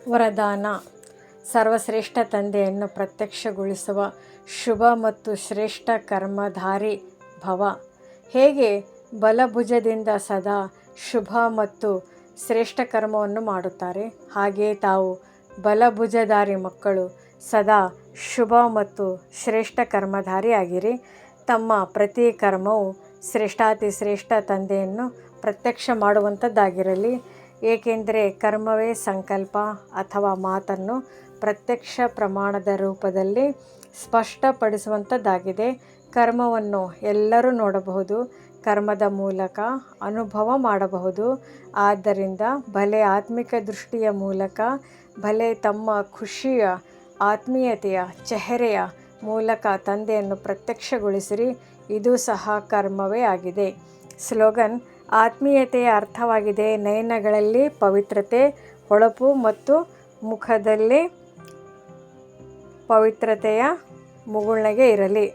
ವರದಾನ. ಸರ್ವಶ್ರೇಷ್ಠ ತಂದೆಯನ್ನು ಪ್ರತ್ಯಕ್ಷಗೊಳಿಸುವ ಶುಭ ಮತ್ತು ಶ್ರೇಷ್ಠ ಕರ್ಮಧಾರಿ ಭವ. ಹೇಗೆ ಬಲಭುಜದಿಂದ ಸದಾ ಶುಭ ಮತ್ತು ಶ್ರೇಷ್ಠ ಕರ್ಮವನ್ನು ಮಾಡುತ್ತಾರೆ, ಹಾಗೆಯೇ ತಾವು ಬಲಭುಜಧಾರಿ ಮಕ್ಕಳು ಸದಾ ಶುಭ ಮತ್ತು ಶ್ರೇಷ್ಠ ಕರ್ಮಧಾರಿಯಾಗಿರಿ. ತಮ್ಮ ಪ್ರತಿ ಕರ್ಮವು ಶ್ರೇಷ್ಠಾತಿ ಶ್ರೇಷ್ಠ ತಂದೆಯನ್ನು ಪ್ರತ್ಯಕ್ಷ ಮಾಡುವಂಥದ್ದಾಗಿರಲಿ. ಏಕೆಂದರೆ ಕರ್ಮವೇ ಸಂಕಲ್ಪ ಅಥವಾ ಮಾತನ್ನು ಪ್ರತ್ಯಕ್ಷ ಪ್ರಮಾಣದ ರೂಪದಲ್ಲಿ ಸ್ಪಷ್ಟಪಡಿಸುವಂಥದ್ದಾಗಿದೆ. ಕರ್ಮವನ್ನು ಎಲ್ಲರೂ ನೋಡಬಹುದು, ಕರ್ಮದ ಮೂಲಕ ಅನುಭವ ಮಾಡಬಹುದು. ಆದ್ದರಿಂದ ಭಲೆ ಆತ್ಮಿಕ ದೃಷ್ಟಿಯ ಮೂಲಕ, ಭಲೆ ತಮ್ಮ ಖುಷಿಯ ಆತ್ಮೀಯತೆಯ ಚೆಹರೆಯ ಮೂಲಕ ತಂದೆಯನ್ನು ಪ್ರತ್ಯಕ್ಷಗೊಳಿಸಿರಿ. ಇದು ಸಹ ಕರ್ಮವೇ ಆಗಿದೆ. ಸ್ಲೋಗನ್. ಆತ್ಮೀಯತೆಯ ಅರ್ಥವಾಗಿದೆ ನಯನಗಳಲ್ಲಿ ಪವಿತ್ರತೆ, ಹೊಳಪು ಮತ್ತು ಮುಖದಲ್ಲಿ ಪವಿತ್ರತೆಯ ಮುಗುಳ್ನಗೆ ಇರಲಿ.